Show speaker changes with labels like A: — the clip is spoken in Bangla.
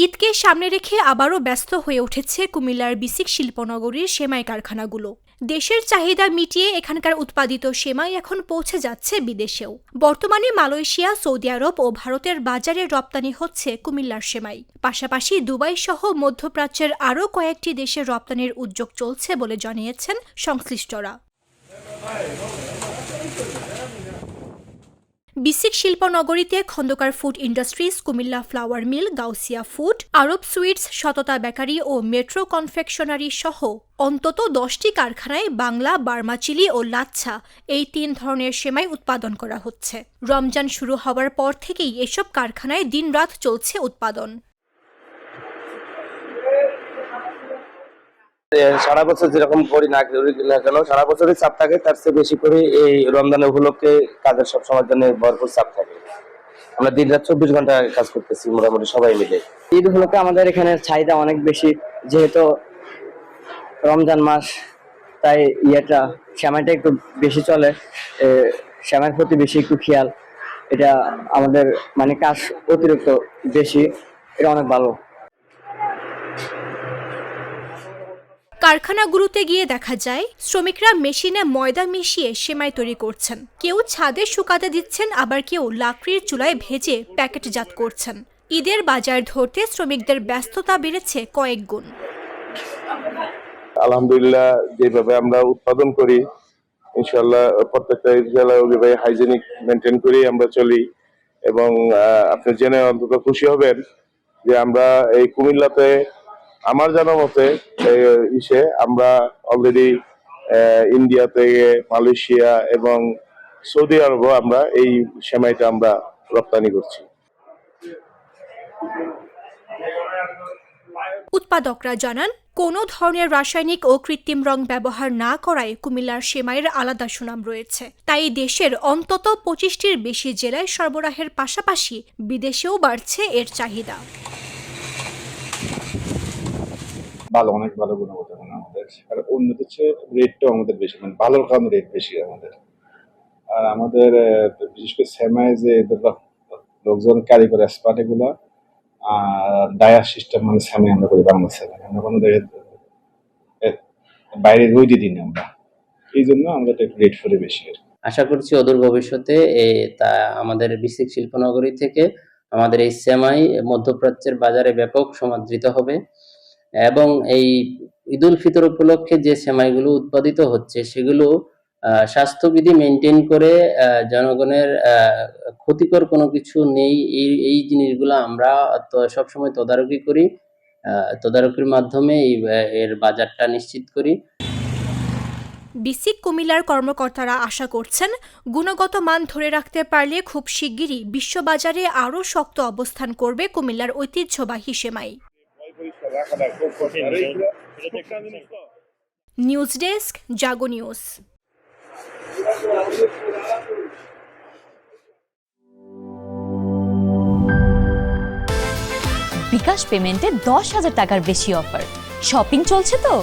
A: ঈদকে সামনে রেখে আবারও ব্যস্ত হয়ে উঠেছে কুমিল্লার বিসিক শিল্পনগরীর সেমাই কারখানাগুলো। দেশের চাহিদা মিটিয়ে এখানকার উৎপাদিত সেমাই এখন পৌঁছে যাচ্ছে বিদেশেও। বর্তমানে মালয়েশিয়া, সৌদি আরব ও ভারতের বাজারে রপ্তানি হচ্ছে কুমিল্লার সেমাই। পাশাপাশি দুবাই সহ মধ্যপ্রাচ্যের আরও কয়েকটি দেশে রপ্তানির উদ্যোগ চলছে বলে জানিয়েছেন সংশ্লিষ্টরা। বিসিক শিল্পনগরীতে Khandakar food industries, Comilla flour mill, Gausia food, Arab sweets, Satata bakery ও মেট্রো কনফেকশনারি সহ অন্তত 10টি কারখানায় বাংলা, বার্মা চিলি ও লাচ্ছা এই 3 ধরনের সেমাই উৎপাদন করা হচ্ছে। রমজান শুরু হওয়ার পর থেকেই এসব কারখানায় দিনরাত চলছে উৎপাদন।
B: সারা বছর যেরকম করি না কেন, সারা বছরই চাপ থাকে, তার চেয়ে বেশি করে এই রমজান উপলক্ষে কাজের সব সময়ের জন্য ভরপুর চাপ থাকে। আমরা দিন রাত 24 ঘন্টা কাজ করতেছি মোটামুটি সবাই মিলে।
C: ঈদ উপলক্ষে আমাদের এখানে চাহিদা অনেক বেশি, যেহেতু রমজান মাস, তাই সেমাইটা একটু বেশি চলে। সেমাইয়ের প্রতি বেশি একটু খেয়াল, এটা আমাদের মানে কাজ অতিরিক্ত বেশি, এটা অনেক ভালো।
A: কারখানাগুলোতে গিয়ে দেখা যায় শ্রমিকরা মেশিনে ময়দা মিশিয়ে সেমাই তৈরি করছেন। কেউ ছাদে শুকাতে দিচ্ছেন, আবার কেউ লাকড়ির চুলায় ভেজে প্যাকেটজাত করছেন। ঈদের বাজার ধরতে শ্রমিকদের ব্যস্ততা বেড়েছে কয়েক গুণ।
D: আলহামদুলিল্লাহ, যেভাবে আমরা উৎপাদন করি ইনশাআল্লাহ প্রত্যেকটা ওইভাবে হাইজেনিক মেনটেন করি আমরা চলি। এবং আপনি জেনে অন্তত খুশি হবেন যে আমরা এই কুমিল্লাতে আমার জানা মতে আমরা অলরেডি ইন্ডিয়া থেকে মালয়েশিয়া এবং সৌদি আরবও আমরা এই সেমাইটা আমরা রপ্তানি করছি।
A: উৎপাদকরা জানান, কোনো ধরনের রাসায়নিক ও কৃত্রিম রং ব্যবহার না করায় কুমিল্লার সেমাইয়ের আলাদা সুনাম রয়েছে। তাই দেশের অন্তত 25টির বেশি জেলায় সরবরাহের পাশাপাশি বিদেশেও বাড়ছে এর চাহিদা।
E: ভালো, অনেক ভালো গুণগত মান আমাদের। আর অন্যদের চেয়ে রেটটাও আমাদের বেশি, মানে ভালোর কারণে রেট বেশি আমাদের। আর আমাদের বিশেষ করে সেমাই যে লোকজন কারিগর এক্সপার্ট এগুলা ডায়ার সিস্টেম, মানে সেমাই আমরা করি বাংলা সেমাই, আমরা কোনো বাইরে রই দিই না আমরা, এই জন্য আমরা রেট ফেলে বেশি।
F: আশা করছি অদূর ভবিষ্যতে তা আমাদের বিসিক শিল্পনগরী থেকে আমাদের এই সেমাই মধ্যপ্রাচ্যের বাজারে ব্যাপক সমাদৃত হবে এবং এই ঈদুল ফিতর উপলক্ষে যে সেমাইগুলো উৎপাদিত হচ্ছে সেগুলো স্বাস্থ্যবিধি মেনটেন করে জনগণের ক্ষতিকর কোনো কিছু নেই, এই জিনিসগুলো আমরা সবসময় তদারকি করি। তদারকির মাধ্যমে এর বাজারটা নিশ্চিত করি।
A: বিসিক কুমিল্লার কর্মকর্তারা আশা করছেন, গুণগত মান ধরে রাখতে পারলে খুব শিগগিরই বিশ্ববাজারে আরও শক্ত অবস্থান করবে কুমিল্লার ঐতিহ্যবাহী সেমাই। নিউজ ডেস্ক, জাগো নিউজ।
G: বিকাশ পেমেন্টে 10,000 টাকার বেশি অফার। শপিং চলছে তো।